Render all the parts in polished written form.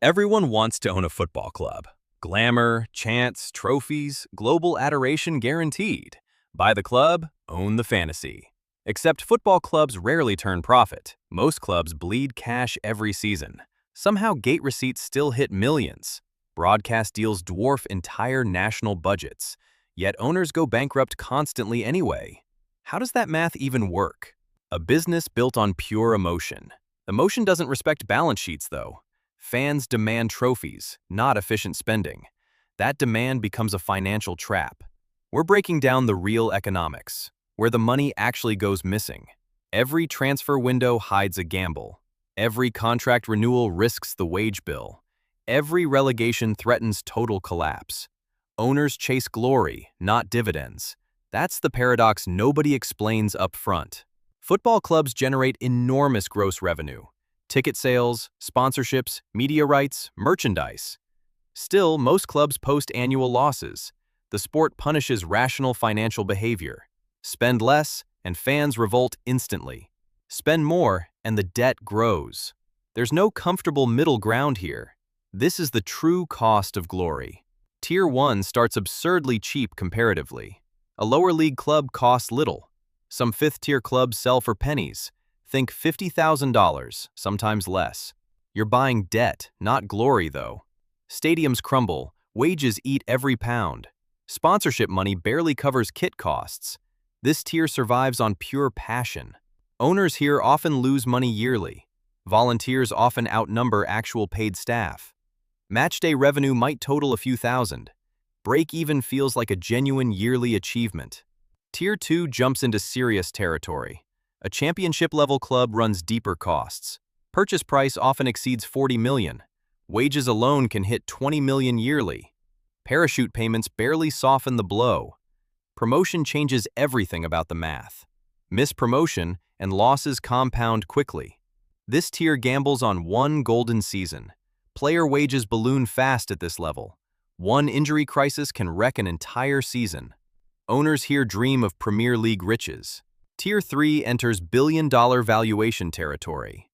Everyone wants to own a football club. Glamour, chants, trophies, global adoration guaranteed. Buy the club, own the fantasy. Except football clubs rarely turn profit. Most clubs bleed cash every season. Somehow gate receipts still hit millions. Broadcast deals dwarf entire national budgets. Yet owners go bankrupt constantly anyway. How does that math even work? A business built on pure emotion. Emotion doesn't respect balance sheets, though. Fans demand trophies, not efficient spending. That demand becomes a financial trap. We're breaking down the real economics, where the money actually goes missing. Every transfer window hides a gamble. Every contract renewal risks the wage bill. Every relegation threatens total collapse. Owners chase glory, not dividends. That's the paradox nobody explains up front. Football clubs generate enormous gross revenue. Ticket sales, sponsorships, media rights, merchandise. Still, most clubs post annual losses. The sport punishes rational financial behavior. Spend less, and fans revolt instantly. Spend more, and the debt grows. There's no comfortable middle ground here. This is the true cost of glory. Tier 1 starts absurdly cheap comparatively. A lower league club costs little. Some fifth-tier clubs sell for pennies. Think $50,000, sometimes less. You're buying debt, not glory, though. Stadiums crumble, wages eat every pound. Sponsorship money barely covers kit costs. This tier survives on pure passion. Owners here often lose money yearly. Volunteers often outnumber actual paid staff. Matchday revenue might total a few thousand. Break-even feels like a genuine yearly achievement. Tier 2 jumps into serious territory. A championship-level club runs deeper costs. Purchase price often exceeds $40 million. Wages alone can hit $20 million yearly. Parachute payments barely soften the blow. Promotion changes everything about the math. Miss promotion, and losses compound quickly. This tier gambles on one golden season. Player wages balloon fast at this level. One injury crisis can wreck an entire season. Owners here dream of Premier League riches. Tier 3 enters billion-dollar valuation territory.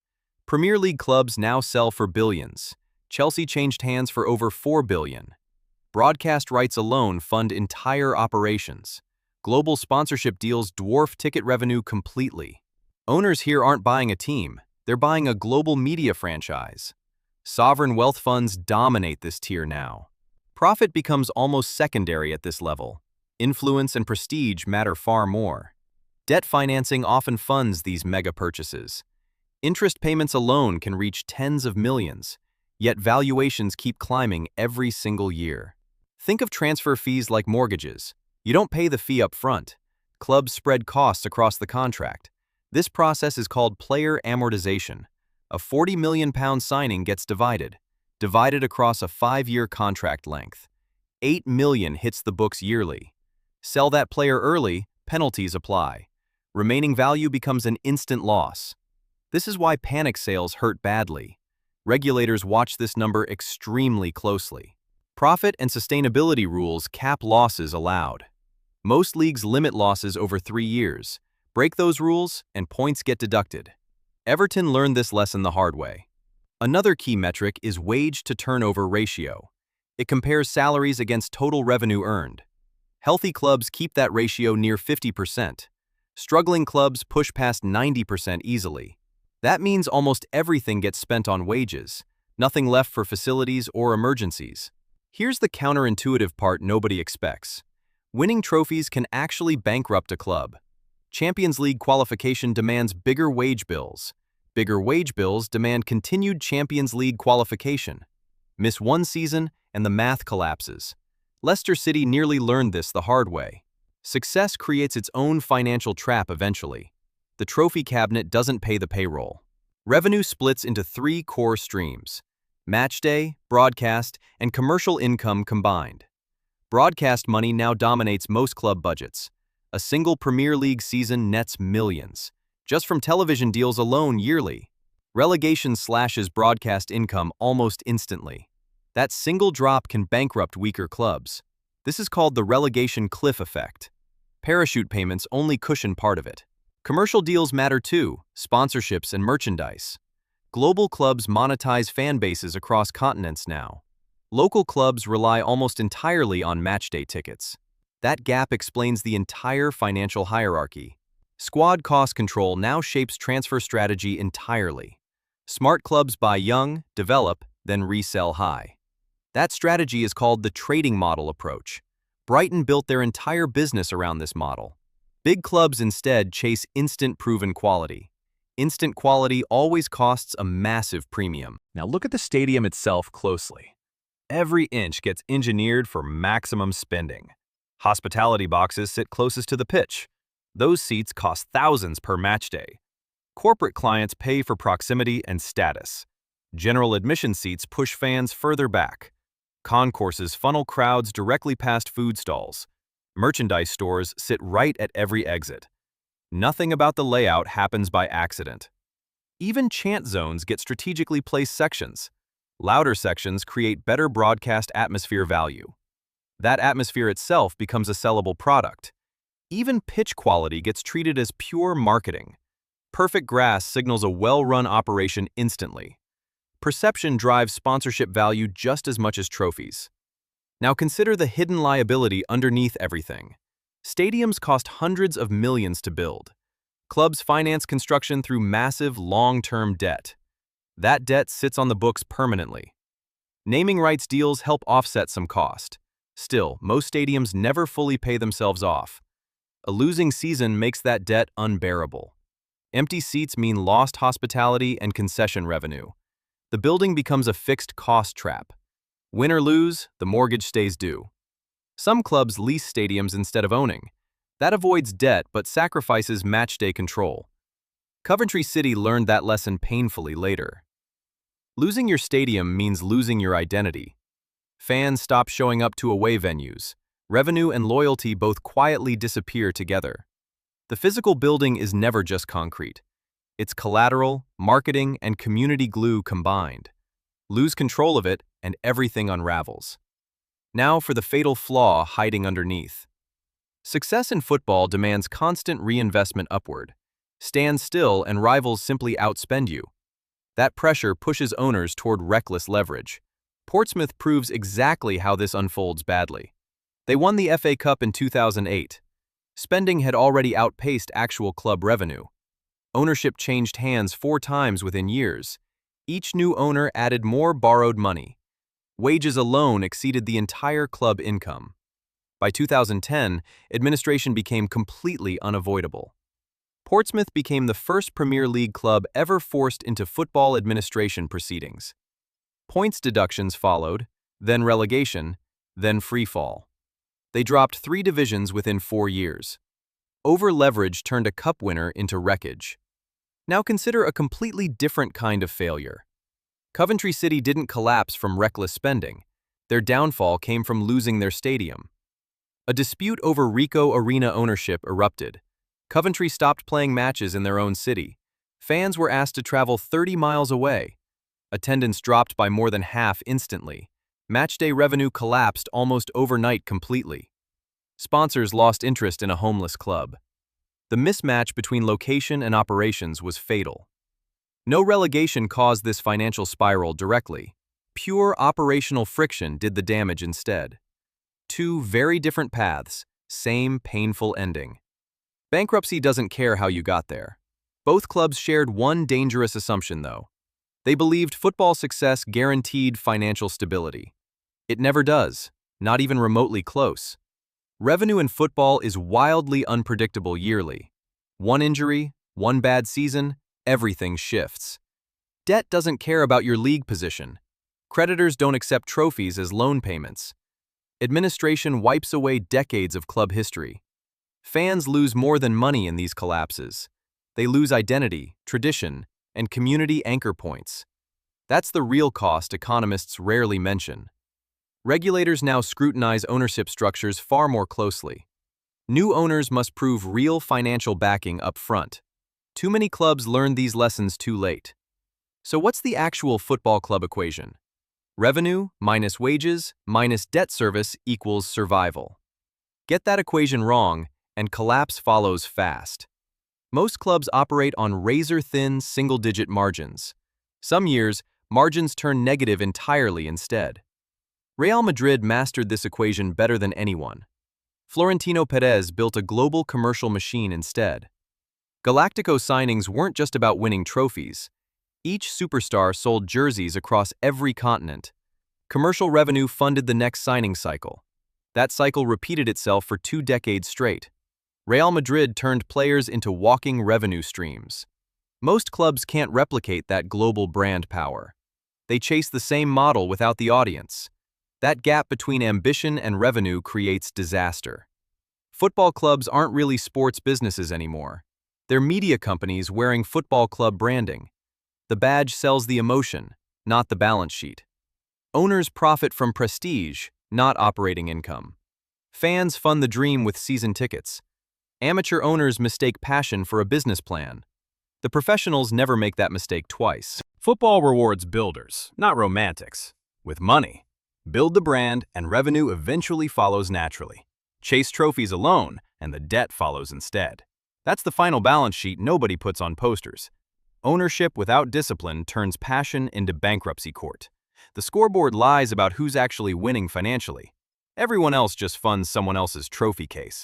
Premier League clubs now sell for billions. Chelsea changed hands for over $4 billion. Broadcast rights alone fund entire operations. Global sponsorship deals dwarf ticket revenue completely. Owners here aren't buying a team, they're buying a global media franchise. Sovereign wealth funds dominate this tier now. Profit becomes almost secondary at this level. Influence and prestige matter far more. Debt financing often funds these mega purchases. Interest payments alone can reach tens of millions, yet valuations keep climbing every single year. Think of transfer fees like mortgages. You don't pay the fee up front. Clubs spread costs across the contract. This process is called player amortization. A £40 million signing gets divided across a 5-year contract length. $8 million hits the books yearly. Sell that player early, penalties apply. Remaining value becomes an instant loss. This is why panic sales hurt badly. Regulators watch this number extremely closely. Profit and sustainability rules cap losses allowed. Most leagues limit losses over 3 years. Break those rules, and points get deducted. Everton learned this lesson the hard way. Another key metric is wage-to-turnover ratio. It compares salaries against total revenue earned. Healthy clubs keep that ratio near 50%. Struggling clubs push past 90% easily. That means almost everything gets spent on wages, nothing left for facilities or emergencies. Here's the counterintuitive part nobody expects. Winning trophies can actually bankrupt a club. Champions League qualification demands bigger wage bills. Bigger wage bills demand continued Champions League qualification. Miss one season, and the math collapses. Leicester City nearly learned this the hard way. Success creates its own financial trap eventually. The trophy cabinet doesn't pay the payroll. Revenue splits into 3 core streams: matchday, broadcast, and commercial income combined. Broadcast money now dominates most club budgets. A single Premier League season nets millions, just from television deals alone yearly. Relegation slashes broadcast income almost instantly. That single drop can bankrupt weaker clubs. This is called the relegation cliff effect. Parachute payments only cushion part of it. Commercial deals matter too, sponsorships and merchandise. Global clubs monetize fan bases across continents now. Local clubs rely almost entirely on matchday tickets. That gap explains the entire financial hierarchy. Squad cost control now shapes transfer strategy entirely. Smart clubs buy young, develop, then resell high. That strategy is called the trading model approach. Brighton built their entire business around this model. Big clubs instead chase instant proven quality. Instant quality always costs a massive premium. Now look at the stadium itself closely. Every inch gets engineered for maximum spending. Hospitality boxes sit closest to the pitch. Those seats cost thousands per match day. Corporate clients pay for proximity and status. General admission seats push fans further back. Concourses funnel crowds directly past food stalls. Merchandise stores sit right at every exit. Nothing about the layout happens by accident. Even chant zones get strategically placed sections. Louder sections create better broadcast atmosphere value. That atmosphere itself becomes a sellable product. Even pitch quality gets treated as pure marketing. Perfect grass signals a well-run operation instantly. Perception drives sponsorship value just as much as trophies. Now consider the hidden liability underneath everything. Stadiums cost hundreds of millions to build. Clubs finance construction through massive, long-term debt. That debt sits on the books permanently. Naming rights deals help offset some cost. Still, most stadiums never fully pay themselves off. A losing season makes that debt unbearable. Empty seats mean lost hospitality and concession revenue. The building becomes a fixed cost trap. Win or lose, the mortgage stays due. Some clubs lease stadiums instead of owning. That avoids debt but sacrifices matchday control. Coventry City learned that lesson painfully later. Losing your stadium means losing your identity. Fans stop showing up to away venues. Revenue and loyalty both quietly disappear together. The physical building is never just concrete. It's collateral, marketing, and community glue combined. Lose control of it, and everything unravels. Now for the fatal flaw hiding underneath. Success in football demands constant reinvestment upward. Stand still and rivals simply outspend you. That pressure pushes owners toward reckless leverage. Portsmouth proves exactly how this unfolds badly. They won the FA Cup in 2008. Spending had already outpaced actual club revenue. Ownership changed hands 4 times within years. Each new owner added more borrowed money. Wages alone exceeded the entire club income. By 2010, administration became completely unavoidable. Portsmouth became the first Premier League club ever forced into football administration proceedings. Points deductions followed, then relegation, then freefall. They dropped 3 divisions within 4 years. Over-leverage turned a cup winner into wreckage. Now consider a completely different kind of failure. Coventry City didn't collapse from reckless spending. Their downfall came from losing their stadium. A dispute over Ricoh Arena ownership erupted. Coventry stopped playing matches in their own city. Fans were asked to travel 30 miles away. Attendance dropped by more than half instantly. Matchday revenue collapsed almost overnight completely. Sponsors lost interest in a homeless club. The mismatch between location and operations was fatal. No relegation caused this financial spiral directly. Pure operational friction did the damage instead. 2 very different paths, same painful ending. Bankruptcy doesn't care how you got there. Both clubs shared one dangerous assumption, though. They believed football success guaranteed financial stability. It never does, not even remotely close. Revenue in football is wildly unpredictable yearly. One injury, one bad season, everything shifts. Debt doesn't care about your league position. Creditors don't accept trophies as loan payments. Administration wipes away decades of club history. Fans lose more than money in these collapses. They lose identity, tradition, and community anchor points. That's the real cost economists rarely mention. Regulators now scrutinize ownership structures far more closely. New owners must prove real financial backing up front. Too many clubs learn these lessons too late. So what's the actual football club equation? Revenue minus wages minus debt service equals survival. Get that equation wrong, and collapse follows fast. Most clubs operate on razor-thin single-digit margins. Some years, margins turn negative entirely instead. Real Madrid mastered this equation better than anyone. Florentino Perez built a global commercial machine instead. Galactico signings weren't just about winning trophies. Each superstar sold jerseys across every continent. Commercial revenue funded the next signing cycle. That cycle repeated itself for 2 decades straight. Real Madrid turned players into walking revenue streams. Most clubs can't replicate that global brand power. They chase the same model without the audience. That gap between ambition and revenue creates disaster. Football clubs aren't really sports businesses anymore. They're media companies wearing football club branding. The badge sells the emotion, not the balance sheet. Owners profit from prestige, not operating income. Fans fund the dream with season tickets. Amateur owners mistake passion for a business plan. The professionals never make that mistake twice. Football rewards builders, not romantics. With money, build the brand and revenue eventually follows naturally. Chase trophies alone and the debt follows instead. That's the final balance sheet nobody puts on posters. Ownership without discipline turns passion into bankruptcy court. The scoreboard lies about who's actually winning financially. Everyone else just funds someone else's trophy case.